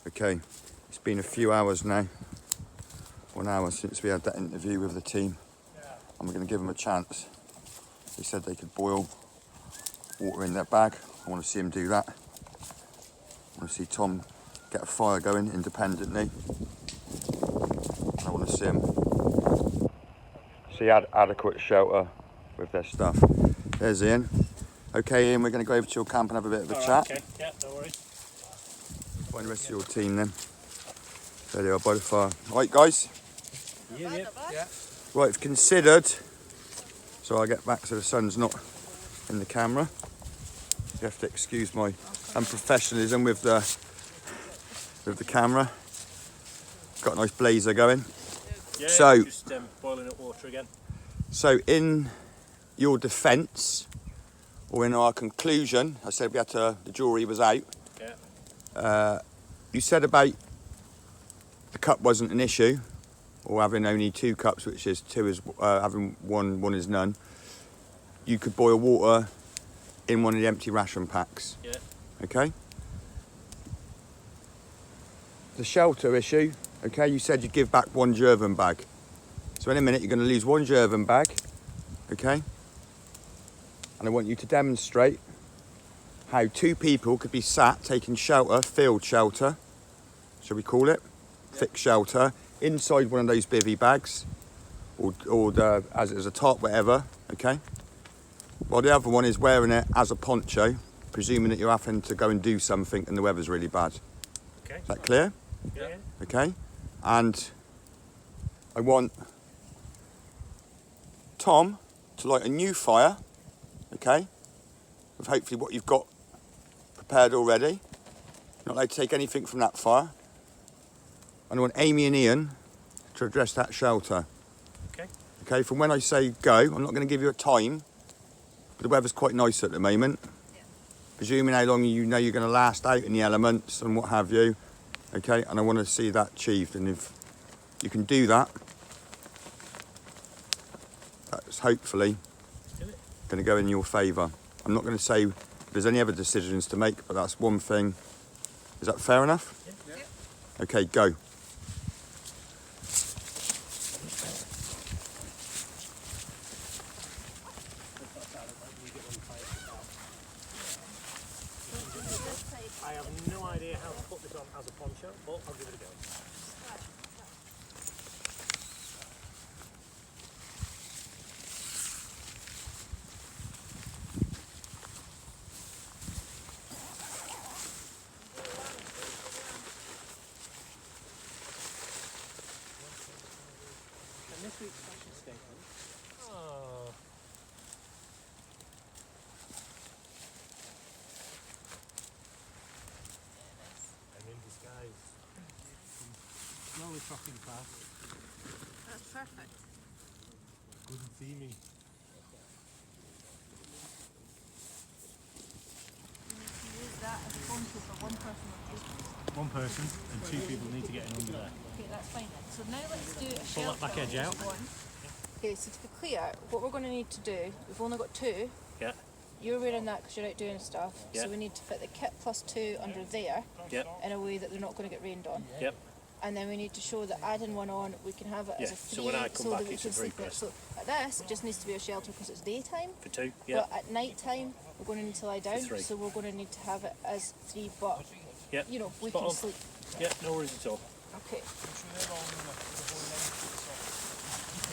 Okay, it's been a few hours now. 1 hour since we had that interview with the team. And we're going to give them a chance. They said they could boil water in their bag. I want to see them do that. I want to see Tom get a fire going independently. I want to see them see adequate shelter with their stuff. There's Ian. Okay, Ian, we're going to go over to your camp and have a bit of a chat. Okay, yeah, no worries. Find the rest of your team then. There they are by the fire. Right, guys? Yeah. Right, I've considered, so I'll get back so the sun's not in the camera. You have to excuse my unprofessionalism with the camera. Got a nice blazer going. Yeah, so, just boiling up water again. So in your defence, or in our conclusion, I said the jury was out. Yeah. You said about the cup wasn't an issue, or having only 2 cups, which is 2 is having one is none. You could boil water in one of the empty ration packs. Yeah. Okay. The shelter issue. Okay, you said you'd give back 1 German bag. So in a minute you're going to lose 1 German bag. Okay. And I want you to demonstrate how 2 people could be sat taking shelter, field shelter, shall we call it? Thick shelter, inside one of those bivvy bags, or as a top, whatever, okay? While the other one is wearing it as a poncho, presuming that you're having to go and do something and the weather's really bad. Okay. Is that clear? Yeah. Okay. And I want Tom to light a new fire, okay? With hopefully what you've got prepared already. You're not allowed to take anything from that fire. And I want Amy and Ian to address that shelter. Okay. Okay, from when I say go, I'm not going to give you a time, but the weather's quite nice at the moment. Yeah. Presuming how long you know you're going to last out in the elements and what have you. Okay, and I want to see that achieved. And if you can do that, that's hopefully going to go in your favour. I'm not going to say there's any other decisions to make, but that's one thing. Is that fair enough? Yeah. Okay, go. I have no idea how to put this on as a poncho, but I'll give it a go. And this week's fashion statement. Oh. Disguise. Slowly crossing past. That's perfect. Couldn't see me. You need to use that as a poncho for 1 person or 2 people. 1 person and 2 people need to get in under there. Okay, that's fine then. So now let's do a Pull shelter that back edge on out. this one. Okay, so to be clear, what we're going to need to do, we've only got 2. Yeah. You're wearing that because you're out doing stuff. Yeah. So we need to fit the kit plus 2 under there Yep. in a way that they're not going to get rained on. Yep. And then we need to show that adding one on, we can have it as a Yeah, 3 so when I come so back that we it's can a sleep in it. 3-person. So at this, it just needs to be a shelter because it's daytime. For 2. Yeah. But at night time, we're going to need to lie down. 3. So we're going to need to have it as 3, but Yep. you know, we Spot can on. sleep. Yeah, no worries at all. Okay.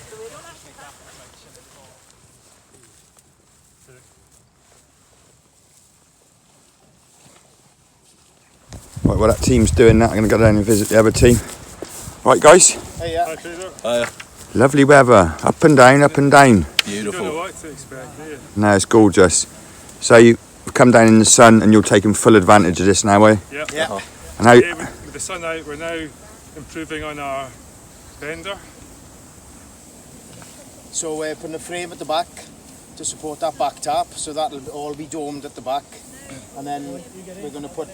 So we don't actually have to. Right, well that team's doing that. I'm going to go down and visit the other team. Right, guys. Hey, yeah. Hi, Fraser. Lovely weather. Up and down, up and down. You don't know what to expect, do you? No, it's gorgeous. So you've come down in the sun and you're taking full advantage of this now, eh? Yeah. Yeah. And how, Yeah, with the sun out, we're now improving on our fender. So we're putting a frame at the back to support that back tap, so that'll all be domed at the back. And then we're going to put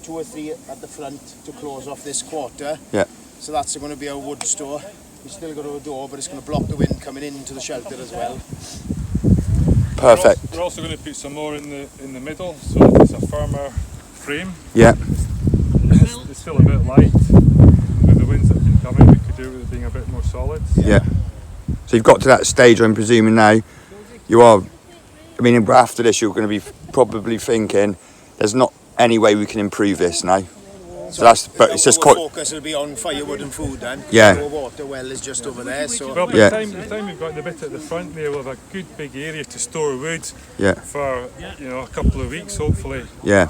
2 or 3 at the front to close off this quarter. Yeah. So that's going to be our wood store. We still got a door, but it's going to block the wind coming into the shelter as well. Perfect. We're also going to put some more in the middle, so it's a firmer frame. Yeah. This still a bit light. With the winds that have been coming, we could do with it being a bit more solid. Yeah. So you've got to that stage, I'm presuming now, you are, I mean, after this you're going to be probably thinking, there's not any way we can improve this now. So that's, but it's just quite... focus will be on firewood and food then. Yeah. Our water well is just over there, so... Well, by Yeah. the time we've got the bit at the front there, we'll have a good big area to store wood Yeah. for, you know, a couple of weeks, hopefully. Yeah.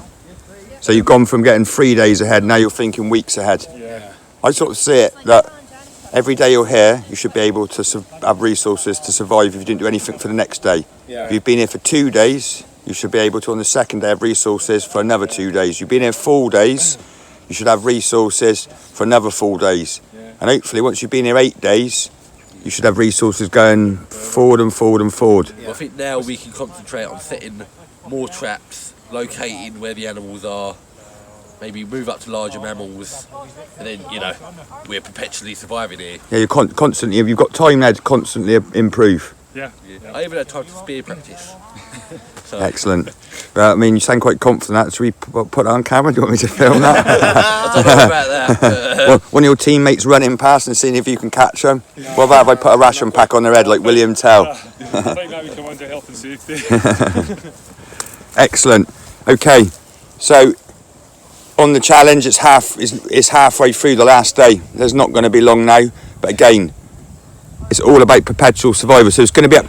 So you've gone from getting 3 days ahead, now you're thinking weeks ahead. Yeah. I sort of see it that every day you're here, you should be able to have resources to survive if you didn't do anything for the next day. Yeah. If you've been here for 2 days, you should be able to, on the second day, have resources for another 2 days. You've been here 4 days, you should have resources for another 4 days. Yeah. And hopefully, once you've been here 8 days, you should have resources going forward and forward and forward. I think now we can concentrate on setting more traps, locating where the animals are, maybe move up to larger mammals, and then, you know, we're perpetually surviving here. Yeah, you're constantly, you've got time now to constantly improve. Yeah. I even had time to spear practice. So, Excellent. I mean, you sound quite confident. Should we put that on camera? Do you want me to film that? I don't know about that. But, One of your teammates running past and seeing if you can catch them. What about if I put a ration pack on their head like William Tell? I think that would come under health and safety. Excellent. Okay, so on the challenge, it's halfway through the last day. There's not going to be long now, but again, it's all about perpetual survival. So it's going to be up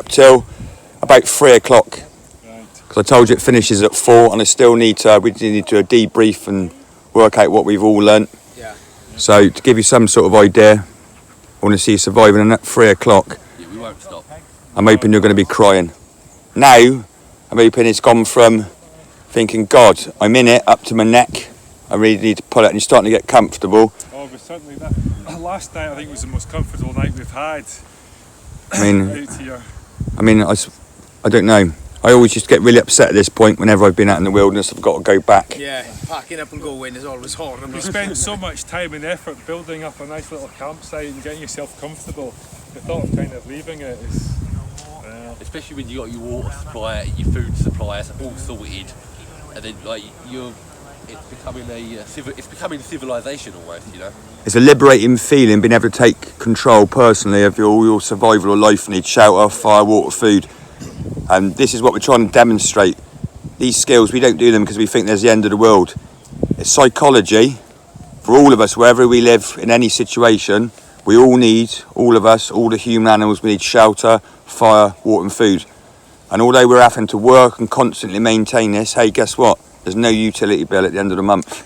till about 3 o'clock. Because I told you it finishes at 4, and we need to do a debrief and work out what we've all learnt. Yeah. So to give you some sort of idea, I want to see you surviving at 3 o'clock. yeah, we won't stop. I'm hoping you're going to be crying. Now, I'm hoping it's gone from thinking, God, I'm in it, up to my neck. I really need to pull it, and you're starting to get comfortable. Oh, but certainly that last night I think was the most comfortable night we've had I mean, out here. I don't know. I always just get really upset at this point whenever I've been out in the wilderness. I've got to go back. Yeah, packing up and going is always horrible. You spend so much time and effort building up a nice little campsite and getting yourself comfortable. The thought of kind of leaving it is... Especially when you got your water supply, your food supply, it's all sorted, and then like it's becoming civilization almost, you know. It's a liberating feeling being able to take control personally of all your survival or life needs: shelter, fire, water, food. And this is what we're trying to demonstrate. These skills, we don't do them because we think there's the end of the world. It's psychology for all of us, wherever we live in any situation. We all need, all of us, all the human animals, we need shelter, fire, water and food. And although we're having to work and constantly maintain this, hey, guess what? There's no utility bill at the end of the month.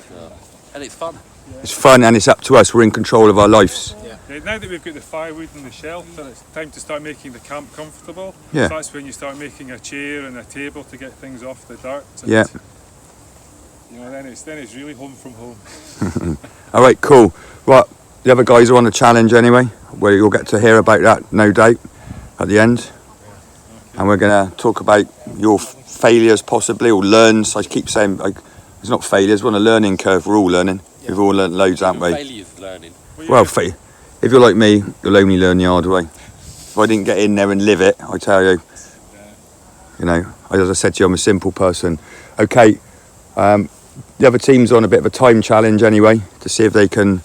And it's fun. It's fun and it's up to us. We're in control of our lives. Yeah, now that we've got the firewood and the shelter, it's time to start making the camp comfortable. Yeah. So that's when you start making a chair and a table to get things off the dirt. And, Yeah. You know, then it's really home from home. All right, cool. Right, the other guys are on the challenge anyway, where you'll get to hear about that, no doubt, at the end. And we're going to talk about your failures possibly, or learns. I keep saying, like, it's not failures, we're on a learning curve, we're all learning. Yeah. We've all learned loads, haven't we? Failure's learning. Well, if you're like me, you'll only learn the hard way. If I didn't get in there and live it, I tell you, you know, as I said to you, I'm a simple person. Okay, the other team's on a bit of a time challenge anyway, to see if they can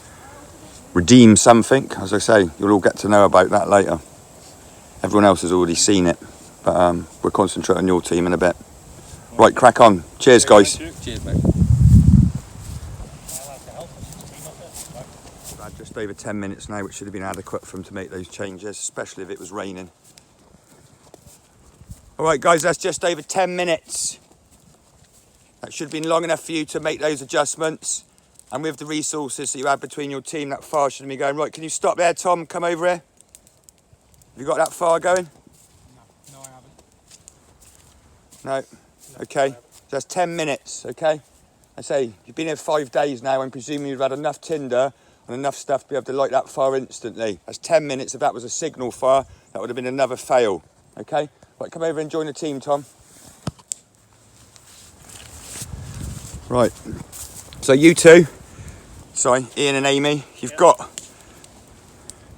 redeem something. As I say, you'll all get to know about that later. Everyone else has already seen it, but we'll concentrate on your team in a bit. Right, crack on. Cheers, guys. Cheers, mate. Just over 10 minutes now, which should have been adequate for them to make those changes, especially if it was raining. All right, guys, that's just over 10 minutes. That should have been long enough for you to make those adjustments. And with the resources that you had between your team, that fire should be going. Right, can you stop there, Tom? Come over here. Have you got that fire going? No, I haven't. No? Okay. So that's 10 minutes, okay? I say, you've been here 5 days now. I'm presuming you've had enough tinder and enough stuff to be able to light that fire instantly. That's 10 minutes. If that was a signal fire, that would have been another fail, okay? Right, come over and join the team, Tom. Right. So you two, sorry, Ian and Amy, you've got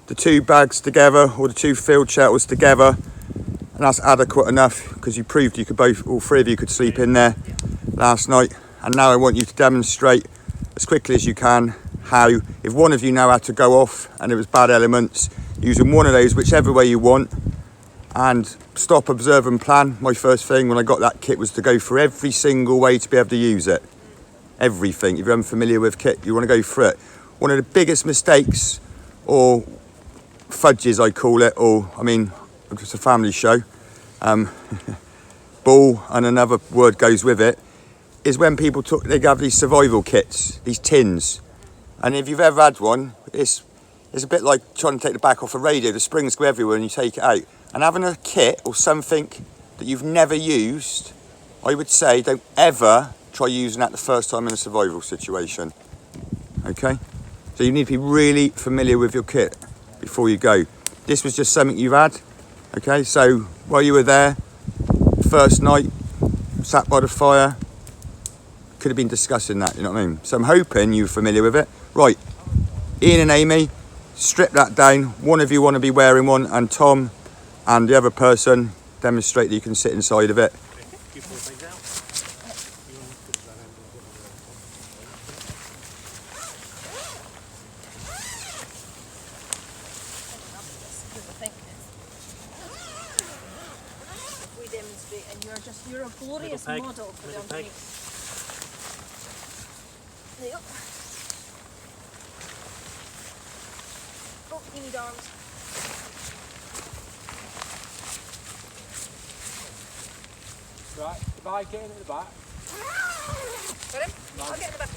the 2 bags together, or the 2 field shelters together, and that's adequate enough because you proved you could both, all 3 of you could sleep in there last night. And now I want you to demonstrate as quickly as you can how, if one of you now had to go off and it was bad elements, using one of those whichever way you want, and stop, observe and plan. My first thing when I got that kit was to go through every single way to be able to use it. Everything. If you're unfamiliar with kit, you want to go through it. One of the biggest mistakes, or fudges I call it, or I mean, it's a family show, ball and another word goes with it, is when people they have these survival kits, these tins, and if you've ever had one, it's a bit like trying to take the back off a radio. The springs go everywhere and you take it out. And having a kit or something that you've never used, I would say don't ever try using that the first time in a survival situation. Okay? So you need to be really familiar with your kit before you go. This was just something you've had. Okay, so while you were there, first night, sat by the fire, could have been discussing that, you know what I mean? So I'm hoping you're familiar with it. Right, Ian and Amy, strip that down. One of you want to be wearing one, and Tom and the other person demonstrate that you can sit inside of it. We demonstrate, and you're a glorious model for the underneath. There you go. Oh, you need arms. Right, if I get in at the back. Got him? I'll get in the back.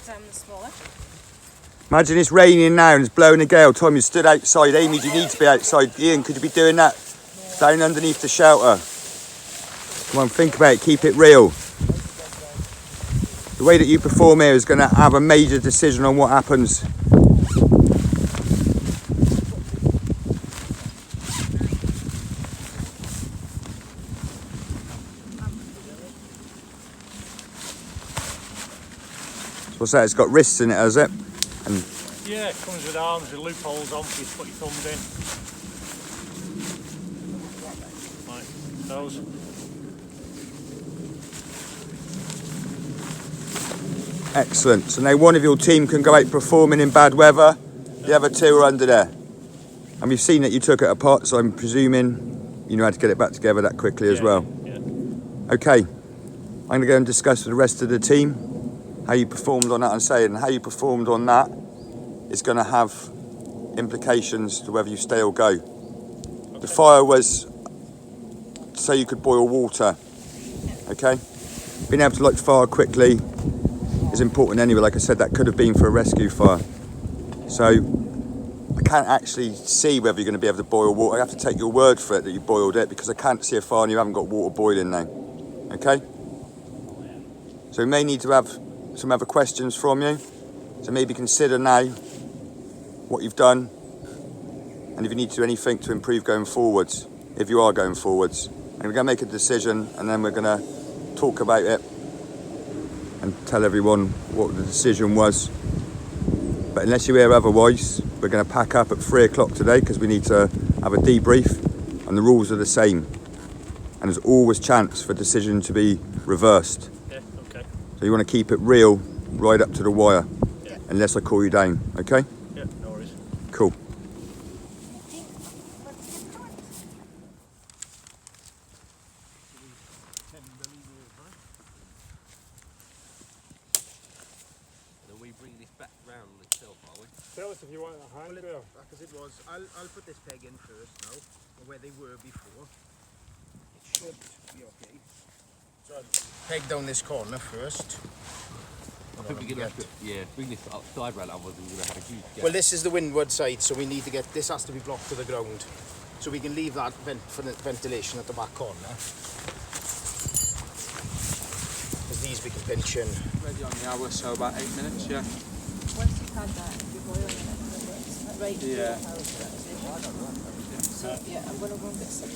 Sam the smaller. Imagine it's raining now and it's blowing a gale. Tom, you stood outside. Amy, do you need to be outside? Ian, could you be doing that down underneath the shelter? Come on, think about it. Keep it real. The way that you perform here is going to have a major decision on what happens. So what's that? It's got wrists in it, has it? And yeah, it comes with arms with loopholes on for you to put your thumbs in. Like those. excellent. So now one of your team can go out performing in bad weather. The other two are under there. And we've seen that you took it apart, so I'm presuming you know how to get it back together that quickly as well. Yeah. Okay, I'm going to go and discuss with the rest of the team how you performed on that and say, and how you performed on that is going to have implications to whether you stay or go. Okay. The fire was so you could boil water, okay? Being able to light the fire quickly is important anyway. Like I said, that could have been for a rescue fire. So I can't actually see whether you're going to be able to boil water. I have to take your word for it that you boiled it, because I can't see a fire and you haven't got water boiling now, okay? So we may need to have some other questions from you. So maybe consider now what you've done and if you need to do anything to improve going forwards, if you are going forwards. And we're going to make a decision and then we're going to talk about it and tell everyone what the decision was. But unless you hear otherwise, we're going to pack up at 3 o'clock today because we need to have a debrief, and the rules are the same. And there's always chance for decision to be reversed. Yeah, okay. So you want to keep it real right up to the wire, Yeah. unless I call you down, okay? Yeah, no worries. Cool. Are we bringing this back round on itself, are we? Tell us if you want a hand wheel. Because it was, I'll put this peg in first now, where they were before. It should be okay. So I'll peg down this corner first. I think we're going to have to, bring this upside round, otherwise we're going to have a huge gap. Well, this is the windward side, so we need to get, this has to be blocked to the ground. So we can leave that for the ventilation at the back corner. Because these we can pinch in. Ready on the hour, so about 8 minutes, yeah. Once you've had that, if you're boiling it, it works. Right. Yeah. So yeah, I'm going to go and get some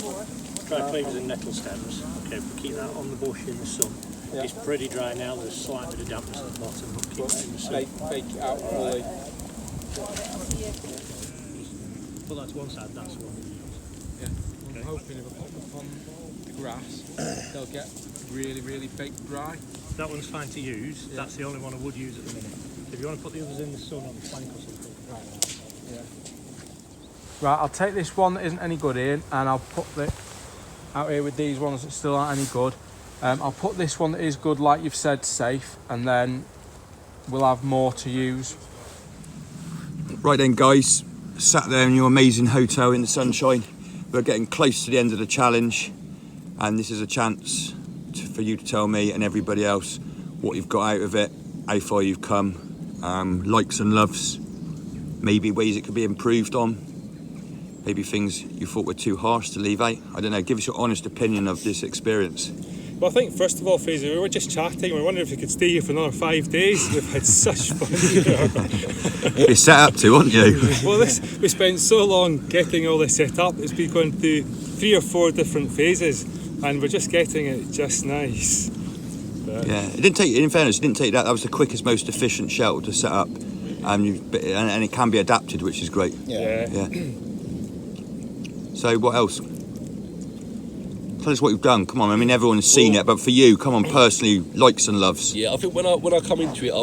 more. Dry cleavers and nettle stems. Okay, if we keep that on the bush in the sun. Yeah. It's pretty dry now, there's a slight bit of dampness at the bottom, but keep that in the sun. Bake it out fully. Put that to one side, that's the one we use. Yeah. Okay. hoping if I put them on the grass, they'll get really, really baked dry. That one's fine to use. Yeah. That's the only one I would use at the minute. If you want to put the others in the sun on the plank or something, right now. Yeah. Right, I'll take this one that isn't any good in, and I'll put it out here with these ones that still aren't any good. I'll put this one that is good, like you've said, safe, and then we'll have more to use. Right then, guys, sat there in your amazing hotel in the sunshine. We're getting close to the end of the challenge, and this is a chance for you to tell me and everybody else what you've got out of it, how far you've come, likes and loves, maybe ways it could be improved on, maybe things you thought were too harsh to leave out. I don't know, give us your honest opinion of this experience. Well, I think first of all, Fraser, we were just chatting. We were wondering if we could stay here for another 5 days. We've had such fun here. You're set up to, aren't you? Well, we spent so long getting all this set up. It's been going through 3 or 4 different phases, and we're just getting it just nice. But yeah, it didn't take. In fairness, it didn't take that. That was the quickest, most efficient shelter to set up, and it can be adapted, which is great. Yeah. So, what else? Tell us what you've done. Come on, I mean everyone's seen it, but for you, come on, personally, likes and loves. Yeah, I think when I come into it,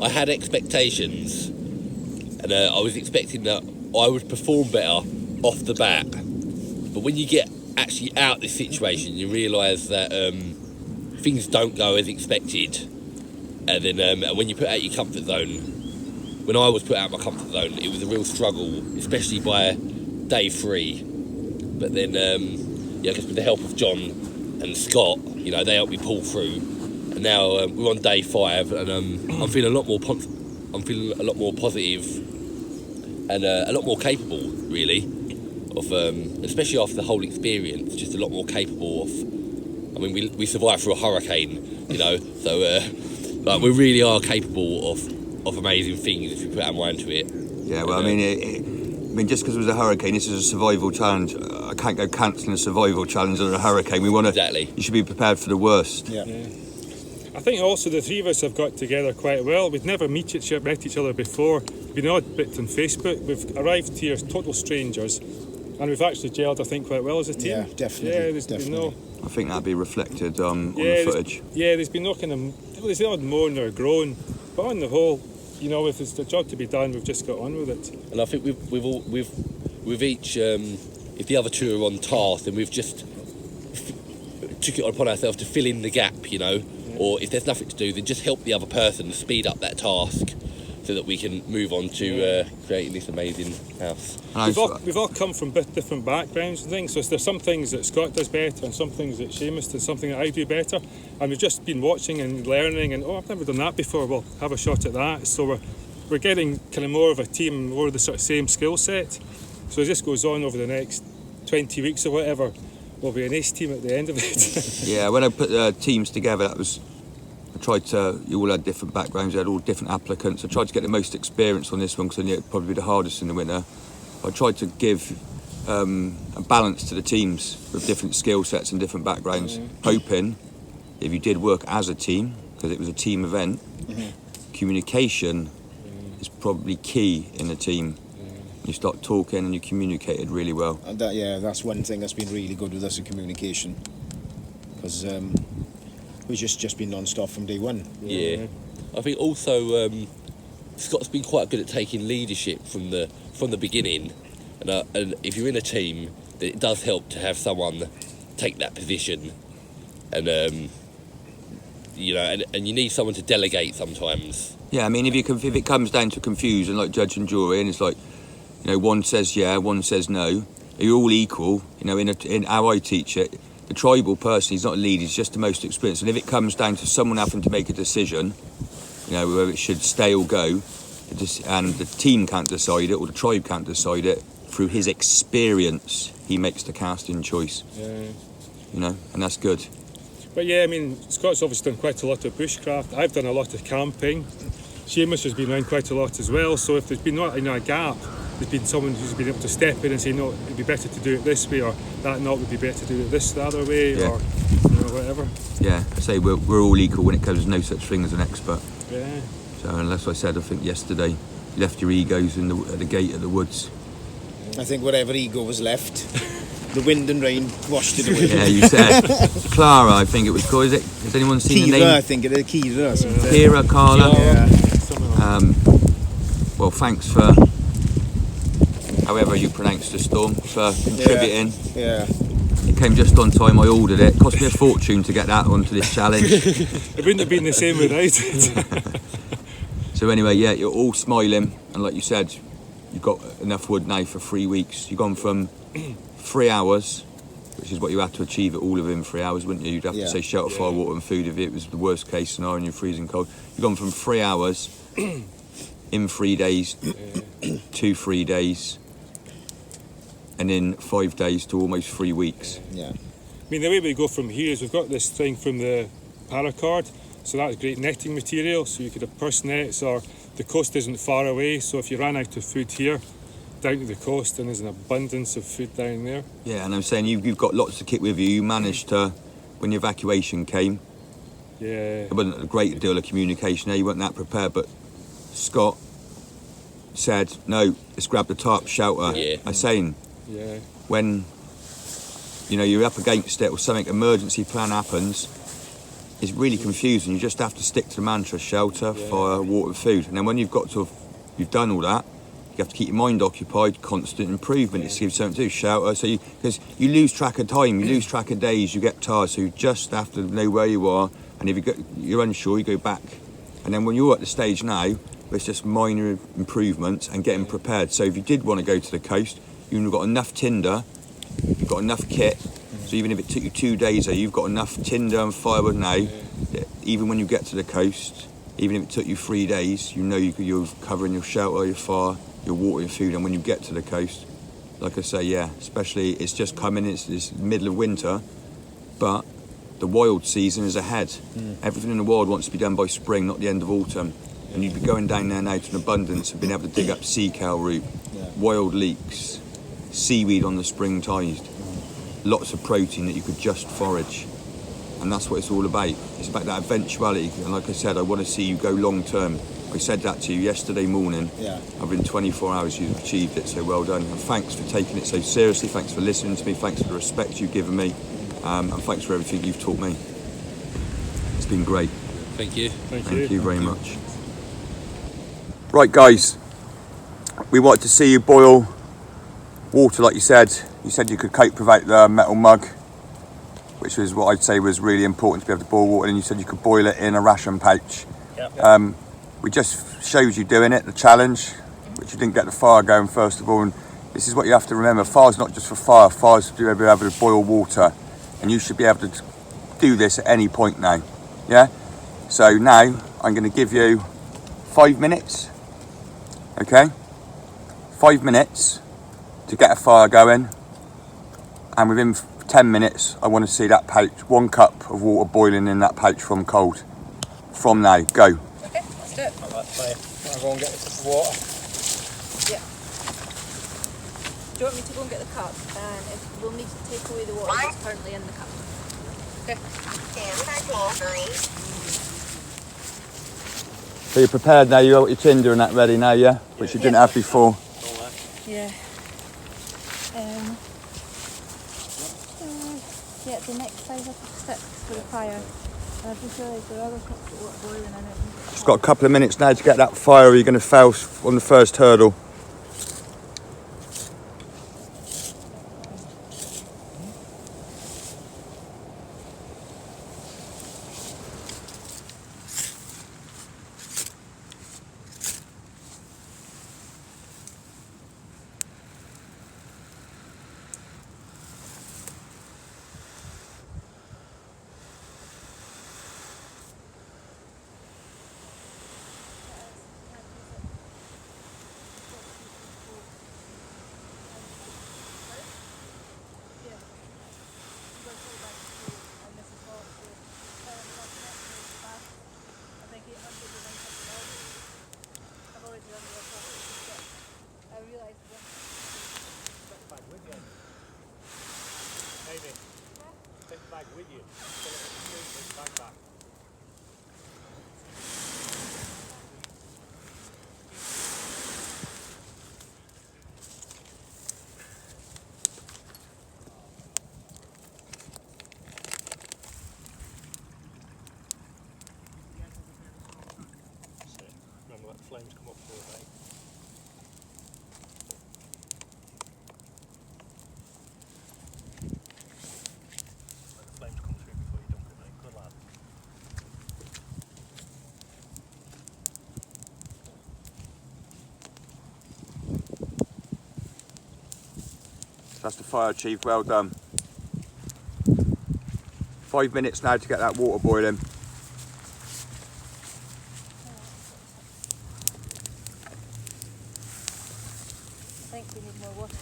I had expectations, and I was expecting that I would perform better off the bat. But when you get actually out of this situation, you realise that things don't go as expected, and then when you put out your comfort zone, when I was put out of my comfort zone, it was a real struggle, especially by day 3. But then. Yeah, because with the help of John and Scot, you know, they helped me pull through, and now we're on day 5, and I'm feeling a lot more positive, and a lot more capable, really, of especially after the whole experience, just a lot more capable of. I mean, we survived through a hurricane, you know, so like we really are capable of amazing things if we put our mind to it. Yeah, well, I mean, just because it was a hurricane, this is a survival challenge. I can't go cancelling a survival challenge under a hurricane. Exactly. You should be prepared for the worst. Yeah. I think also the 3 of us have got together quite well. We've never met each other before. We've been odd bits on Facebook. We've arrived here as total strangers, and we've actually gelled, I think, quite well as a team. Yeah, definitely. Yeah, there's been no. I think that'd be reflected on the footage. There's been no kind of. There's no moan or groan, but on the whole, you know, if it's the job to be done, we've just got on with it. And I think we've each, if the other 2 are on task, then we've just took it upon ourselves to fill in the gap, you know. Yeah. Or if there's nothing to do, then just help the other person to speed up that task, so that we can move on to creating this amazing house. We've all come from different backgrounds and things, so there's some things that Scott does better and some things that Seamus does, something that I do better, and we've just been watching and learning, and I've never done that before, we'll have a shot at that. So we're getting kind of more of a team, more of the sort of same skill set. So as this goes on over the next 20 weeks or whatever, we'll be an ace team at the end of it. Yeah, when I put teams together, you all had different backgrounds, you had all different applicants. I tried to get the most experience on this one because I knew it'd probably be the hardest in the winter. I tried to give a balance to the teams with different skill sets and different backgrounds, hoping if you did work as a team, because it was a team event, communication is probably key in a team. You start talking and you communicated really well. And that's one thing that's been really good with us in communication, because we've just been non-stop from day 1. Yeah. I think also Scott's been quite good at taking leadership from the beginning, and if you're in a team, then it does help to have someone take that position, and you know, and you need someone to delegate sometimes. Yeah, I mean, if it comes down to confusion, like judge and jury, and it's like, you know, one says yeah, one says no, you're all equal. You know, in how I teach it, the tribal person, he's not a lead, he's just the most experienced. And if it comes down to someone having to make a decision, you know, whether it should stay or go, and the team can't decide it, or the tribe can't decide it, through his experience, he makes the casting choice. Yeah. You know, and that's good. But yeah, I mean, Scott's obviously done quite a lot of bushcraft. I've done a lot of camping. Seamus has been around quite a lot as well. So if there's been a gap, there's been someone who's been able to step in and say, no, it'd be better to do it this way, or that knot would be better to do it the other way, or whatever. Yeah, I say we're all equal when it comes. There's no such thing as an expert. Yeah. So unless I said, I think yesterday, you left your egos at the gate of the woods. I think whatever ego was left the wind and rain washed it away. Yeah, you said. Clara, I think it was called. Is it? Has anyone seen the Kira, I name? think it is. Kira or something. Kira, Carla. Yeah. Well, thanks for however you pronounce the storm for contributing. Yeah. It came just on time. I ordered it. Cost me a fortune to get that onto this challenge. It wouldn't have been the same without it. So anyway, yeah, you're all smiling, and like you said, you've got enough wood now for 3 weeks. You've gone from 3 hours, which is what you had to achieve it all within 3 hours, wouldn't you? You'd have to say shelter, fire, water and food if it was the worst case scenario and you're freezing cold. You've gone from 3 hours in 3 days to 3 days, and in 5 days to almost 3 weeks. Yeah. I mean, the way we go from here is we've got this thing from the paracord, so that's great netting material, so you could have purse nets, or the coast isn't far away, so if you ran out of food here, down to the coast, and there's an abundance of food down there. Yeah, and I'm saying you've got lots of kit with you. You managed to, when the evacuation came, Yeah. there wasn't a great deal of communication there, you weren't that prepared, but Scott said, no, let's grab the tarp shelter. Yeah. I'm saying, Yeah. when you're up against it or something, emergency plan happens, it's really confusing. You just have to stick to the mantra: shelter, fire, water and food. And then when you've done all that, you have to keep your mind occupied, constant improvement. It's gives something to do, shelter. So because you lose track of time, you lose track of days, you get tired. So you just have to know where you are. And if you're unsure, you go back. And then when you're at the stage now, where it's just minor improvements and getting prepared. So if you did want to go to the coast, you've got enough tinder, you've got enough kit. So even if it took you 2 days, you've got enough tinder and firewood now. That even when you get to the coast, even if it took you 3 days, you're covering your shelter, your fire, your water, your food. And when you get to the coast, like I say, especially it's just coming. It's middle of winter, but the wild season is ahead. Everything in the wild wants to be done by spring, not the end of autumn. And you'd be going down there now to an abundance of being able to dig up sea cow root, wild leeks, seaweed on the spring tide, lots of protein that you could just forage. And that's what it's all about. It's about that eventuality. And like I said, I want to see you go long term. I said that to you yesterday morning. Within 24 hours you've achieved it, so well done. And thanks for taking it so seriously. Thanks for listening to me. Thanks for the respect you've given me. And thanks for everything you've taught me. It's been great. Thank you. Thank you very much. Right guys, we wanted to see you boil water like you said. You said you could cope without the metal mug, which was what I'd say was really important to be able to boil water, and you said you could boil it in a ration pouch. We just showed you doing it, the challenge, which you didn't get the fire going first of all, and this is what you have to remember: fire's not just for fire, fire's to be able to boil water, and you should be able to do this at any point now. So now I'm going to give you 5 minutes, okay? 5 minutes to get a fire going, and within 10 minutes I want to see that pouch, 1 cup of water boiling in that pouch from cold. From now, go. Okay, let's do it. I'll go and get a cup of water. Yeah. Do you want me to go and get the cup? And if we'll need to take away the water that's currently in the cup. Okay. So you're prepared now, you got your tinder and that ready now, yeah? Which you didn't have before. Yeah. The next size up of sticks for the fire. And I've just realised there are other cups of water boiling in it. Just got a couple of minutes now to get that fire, or you're going to fail on the first hurdle. That's the fire chief, well done. 5 minutes now to get that water boiling. I think we need more water.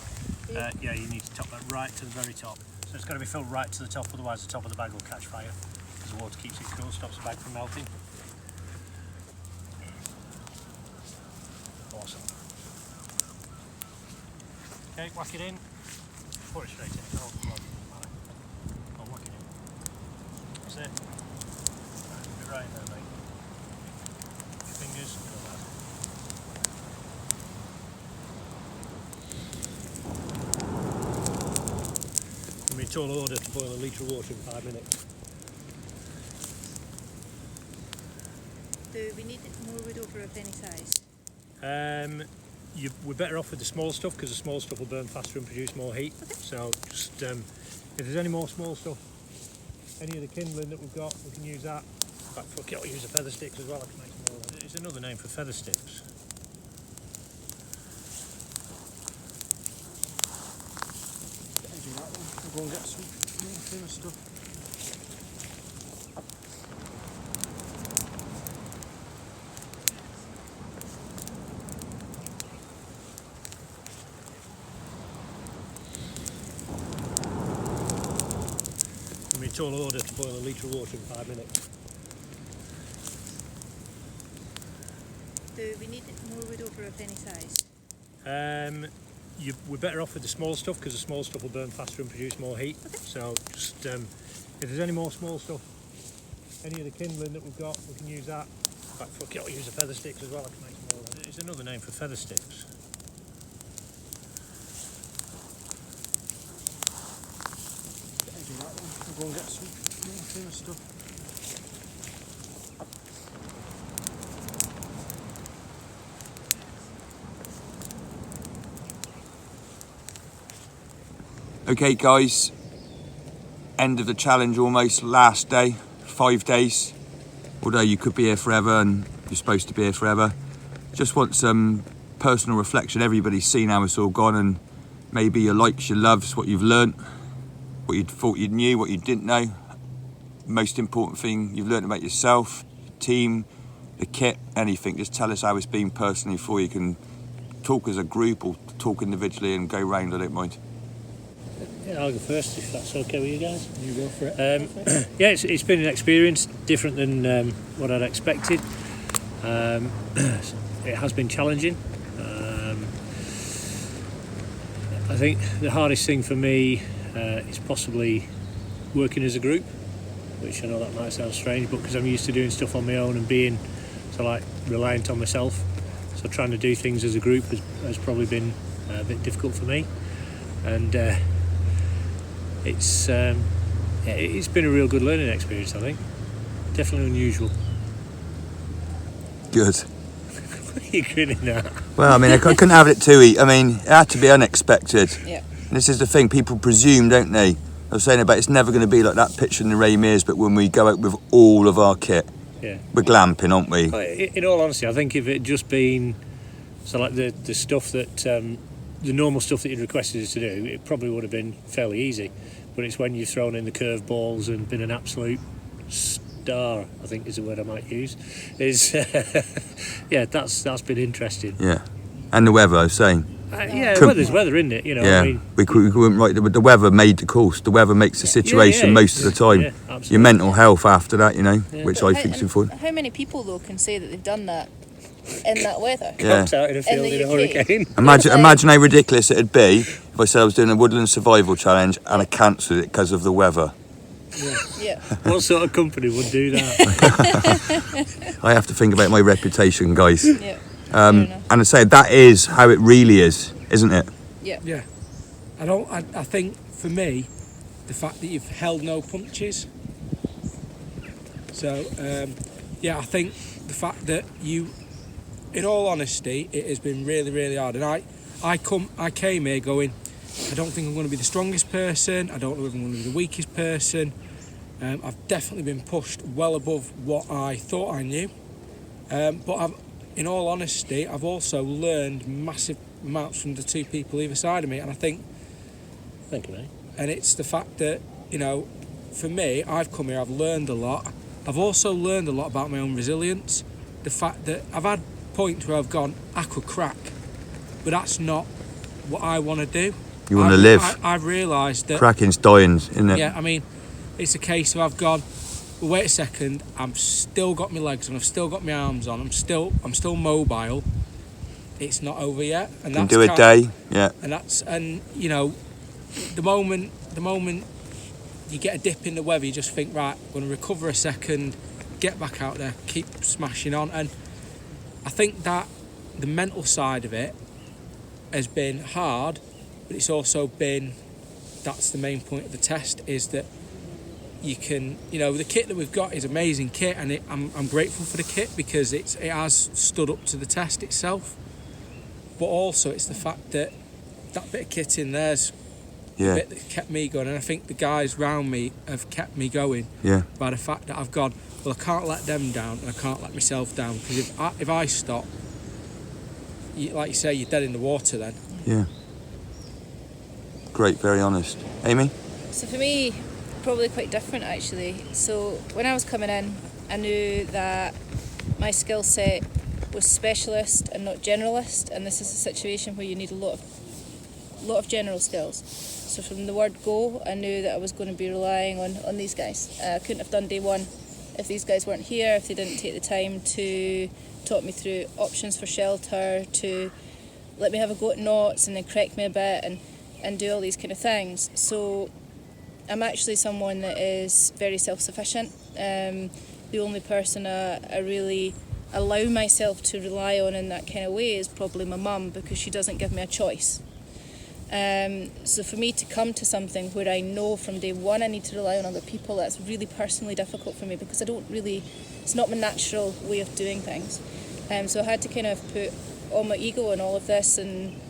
Yeah, you need to top that right to the very top. So it's got to be filled right to the top, otherwise the top of the bag will catch fire. Because the water keeps it cool, stops the bag from melting. Awesome. Okay, whack it in. Pour it straight in. Oh, come on. Oh, whack it in. That's it. Right, put it right in there, mate. Your fingers. Go back. We made tall order to boil a litre of water in 5 minutes. Do we need more wood over of any size? We're better off with the small stuff because the small stuff will burn faster and produce more heat. Okay. So just if there's any more small stuff, any of the kindling that we've got, we can use that. In fact, fuck it, I'll use the feather sticks as well. I can make some more. It's another name for feather sticks. I'll go and get some more thinner stuff. We made tall order to boil a litre of water in 5 minutes. Do we need more wood over of any size? We're better off with the small stuff because the small stuff will burn faster and produce more heat. Okay. So just if there's any more small stuff, any of the kindling that we've got, we can use that. In fact, fuck it, I'll use the feather sticks as well. I can make some more. It's another name for feather sticks. I'll go and get some more thinner stuff. Okay guys, end of the challenge almost, last day, 5 days. Although you could be here forever and you're supposed to be here forever. Just want some personal reflection. Everybody's seen how it's all gone and maybe your likes, your loves, what you've learnt, what you thought you knew, what you didn't know. Most important thing you've learnt about yourself, your team, the kit, anything. Just tell us how it's been personally for you. You can talk as a group or talk individually and go round, I don't mind. Yeah, I'll go first if that's okay with you guys. You go for it. Yeah, it's been an experience different than what I'd expected. It has been challenging. I think the hardest thing for me is possibly working as a group, which I know that might sound strange, but because I'm used to doing stuff on my own and being reliant on myself, so trying to do things as a group has probably been a bit difficult for me, and it's been a real good learning experience. I think definitely unusual. Good. You're grinning now. Well, I mean, I couldn't have it too easy. I mean, it had to be unexpected. Yeah. And this is the thing, people presume, don't they? I was saying about it's never going to be like that picture in the Ray Mears, but when we go out with all of our kit, Yeah. we're glamping, aren't we? In all honesty, I think if it had just been the stuff that the normal stuff that you'd requested us to do, it probably would have been fairly easy. But it's when you've thrown in the curveballs and been an absolute star, I think is the word I might use. Is yeah, that's been interesting. Yeah. And the weather, I was saying. Yeah, weather's weather, isn't it? You know, Yeah, I mean, we wouldn't write the weather made the course. The weather makes the situation most of the time. Yeah, absolutely. Your mental health after that, you know, which I How- think's and important. How many people though can say that they've done that in that weather? Yeah. Camped out in a field the in a UK. hurricane. Imagine how ridiculous it'd be if I said I was doing a woodland survival challenge and I cancelled it because of the weather. Yeah. What sort of company would do that? I have to think about my reputation, guys. Yeah. Fair enough. And I say that is how it really is, isn't it? Yeah. Yeah. I think for me, the fact that you've held no punches. So, yeah, I think the fact that you, in all honesty, it has been really, really hard. And I came here going, I don't think I'm going to be the strongest person. I don't know if I'm going to be the weakest person. I've definitely been pushed well above what I thought I knew. But in all honesty, I've also learned massive amounts from the two people either side of me. And I think Thank you, mate. And it's the fact that, you know, for me, I've come here, I've learned a lot. I've also learned a lot about my own resilience. The fact that I've had points where I've gone, I could crack, but that's not what I want to do. You want to live. I've realised that Cracking's dying, isn't it? Yeah, I mean, it's a case of I've gone, well, wait a second, I've still got my legs on, I've still got my arms on, I'm still mobile. It's not over yet, and You can that's do a day, yeah. and you know, the moment you get a dip in the weather, you just think, right, I'm going to recover a second, get back out there, keep smashing on. And I think that the mental side of it has been hard, but it's also been, that's the main point of the test, is that you can, you know, the kit that we've got is amazing kit, and I'm grateful for the kit because it has stood up to the test itself. But also it's the fact that that bit of kit in there's the bit that kept me going, and I think the guys round me have kept me going by the fact that I've gone, well, I can't let them down and I can't let myself down, because if I stop, like you say, you're dead in the water then. Yeah. Great, very honest. Amy? So for me, probably quite different actually. So when I was coming in, I knew that my skill set was specialist and not generalist, and this is a situation where you need a lot of general skills. So from the word go, I knew that I was going to be relying on these guys. I couldn't have done day one if these guys weren't here, if they didn't take the time to talk me through options for shelter, to let me have a go at knots and then correct me a bit and do all these kind of things. So I'm actually someone that is very self-sufficient. The only person I really allow myself to rely on in that kind of way is probably my mum, because she doesn't give me a choice. So for me to come to something where I know from day one I need to rely on other people, that's really personally difficult for me, because it's not my natural way of doing things. So I had to kind of put all my ego and all of this and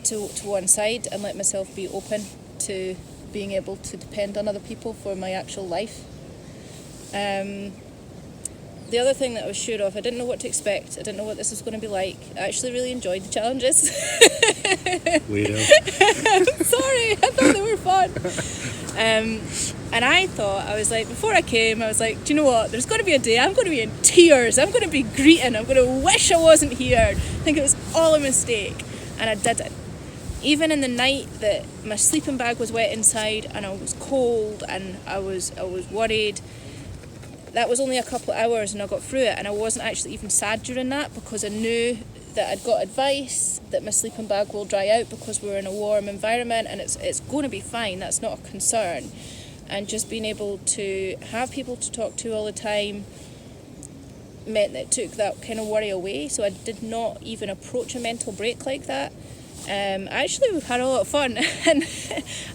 to one side and let myself be open to being able to depend on other people for my actual life. The other thing that I was sure of, I didn't know what to expect. I didn't know what this was going to be like. I actually really enjoyed the challenges. Weirdo. Sorry, I thought they were fun. And I thought, I was like, before I came, I was like, do you know what? There's going to be a day I'm going to be in tears. I'm going to be greeting. I'm going to wish I wasn't here. I think it was all a mistake. And I didn't. Even in the night that my sleeping bag was wet inside and I was cold and I was worried, that was only a couple of hours and I got through it, and I wasn't actually even sad during that, because I knew that I'd got advice that my sleeping bag will dry out because we're in a warm environment and it's going to be fine. That's not a concern. And just being able to have people to talk to all the time meant that it took that kind of worry away. So I did not even approach a mental break like that. Actually, we've had a lot of fun and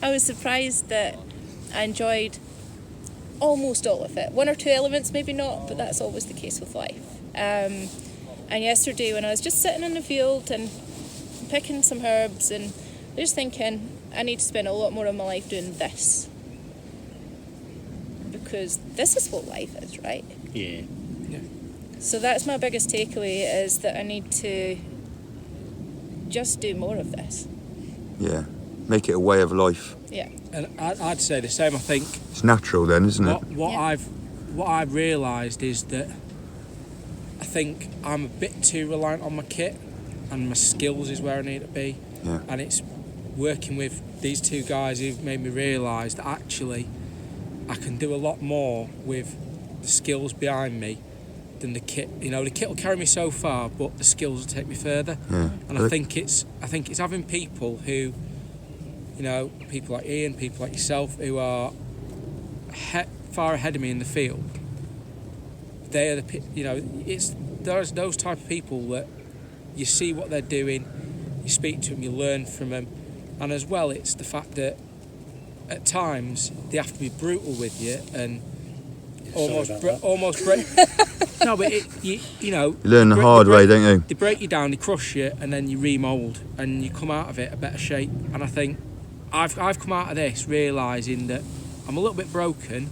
I was surprised that I enjoyed almost all of it. One or two elements maybe not, but that's always the case with life. And yesterday when I was just sitting in the field and picking some herbs and just thinking, I need to spend a lot more of my life doing this, because this is what life is, right? Yeah. So that's my biggest takeaway, is that I need to just do more of this. Yeah. Make it a way of life. Yeah. And I'd say the same. I think It's natural then, isn't it? what I've realised is that I think I'm a bit too reliant on my kit, and my skills is where I need to be. Yeah. And it's working with these two guys who've made me realise that actually I can do a lot more with the skills behind me than the kit. You know, the kit will carry me so far, but the skills will take me further. Yeah. And I think it's having people who, you know, people like Ian, people like yourself, who are far ahead of me in the field. They are there's those type of people that you see what they're doing, you speak to them, you learn from them, and as well, it's the fact that at times they have to be brutal with you and almost break. No, but you know. You learn the hard way, don't you? They break you down, they crush you, and then you remould, and you come out of it a better shape. And I think I've come out of this realising that I'm a little bit broken,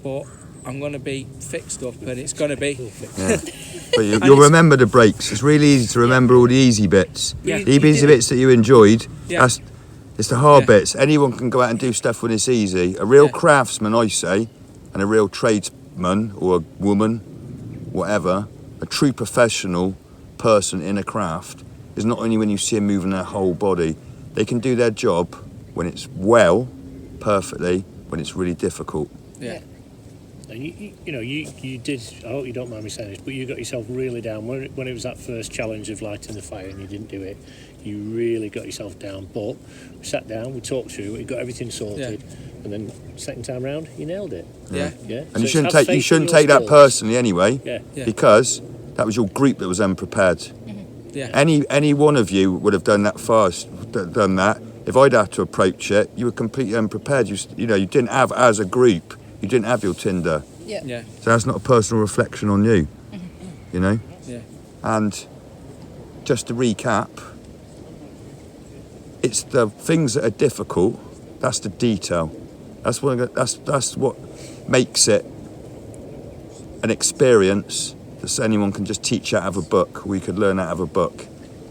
but I'm going to be fixed up, and it's going to be. Yeah. But you'll remember the breaks. It's really easy to remember all the easy bits. Yeah. The easy bits that you enjoyed. Yeah. It's the hard Yeah. bits. Anyone can go out and do stuff when it's easy. A real Yeah. craftsman, I say, and a real tradesman or a woman, whatever, a true professional person in a craft is not only when you see them moving their whole body, they can do their job when it's perfectly, when it's really difficult. Yeah. And you did, I hope you don't mind me saying this, but you got yourself really down when it was that first challenge of lighting the fire and you didn't do it. You really got yourself down, but we sat down, we talked through it, we got everything sorted, and then second time round, you nailed it. Yeah. Yeah. And So you have faith in shouldn't your take that skills. personally anyway, Yeah. Yeah. because that was your group that was unprepared. Yeah. Any one of you would have done that done that. If I'd had to approach it, you were completely unprepared. You know, you didn't have, as a group, you didn't have your Tinder. Yeah. Yeah. So that's not a personal reflection on you, you know? Yeah. And just to recap, it's the things that are difficult, that's the detail. That's what makes it an experience that anyone can just teach out of a book, or you could learn out of a book.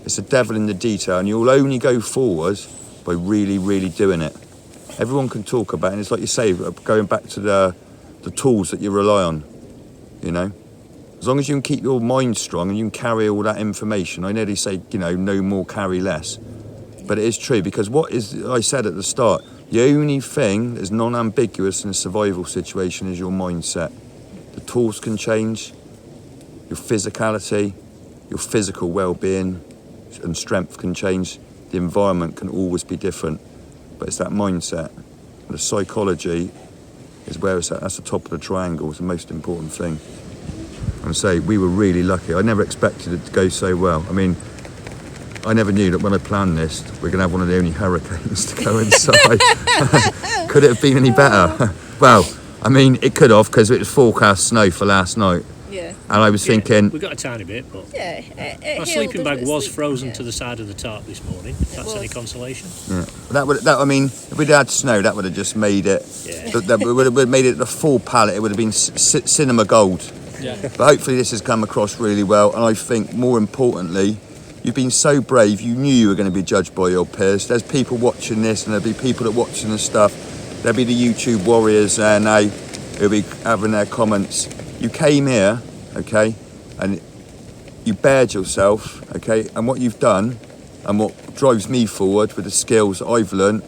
It's the devil in the detail, and you'll only go forward by really, really doing it. Everyone can talk about it, and it's like you say, going back to the tools that you rely on, you know? As long as you can keep your mind strong and you can carry all that information, I nearly say, you know, no more, carry less. But it is true, because I said at the start, the only thing that's non-ambiguous in a survival situation is your mindset. The tools can change, your physicality, your physical well-being and strength can change. The environment can always be different, but it's that mindset. And the psychology is where it's at. That's the top of the triangle. It's the most important thing. And say we were really lucky. I never expected it to go so well. I mean, I never knew that when I planned this, we're going to have one of the only hurricanes to go inside. Could it have been any better? Well, I mean, it could have, because it was forecast snow for last night. Yeah. And I was thinking, We got a tiny bit, but Yeah. my sleeping bag was frozen to the side of the tarp this morning. If that's any consolation. yeah, I mean, if we'd had snow, that would have just made it. Yeah. That would have made it the full palette. It would have been cinema gold. Yeah. But hopefully this has come across really well, and I think more importantly, you've been so brave. You knew you were going to be judged by your peers. There's people watching this, and there'll be people that are watching the stuff. There'll be the YouTube warriors there now who'll be having their comments. You came here, okay, and you bared yourself, okay, and what you've done, and what drives me forward with the skills that I've learnt,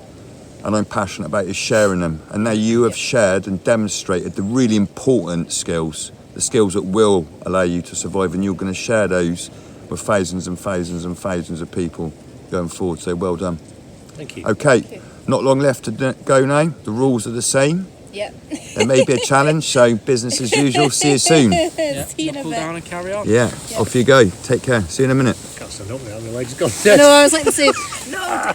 and I'm passionate about, is sharing them. And now you have shared and demonstrated the really important skills, the skills that will allow you to survive, and you're going to share those with thousands and thousands and thousands of people going forward. So well done. Thank you. Okay, not long left to go now. The rules are the same. Yep. There may be a challenge, so business as usual. See you soon. Yeah. See you in a Knuckle bit. down and carry on. Yeah, off you go. Take care. See you in a minute. Can't stand up now, my leg's gone I dead. know, I was like to say, no,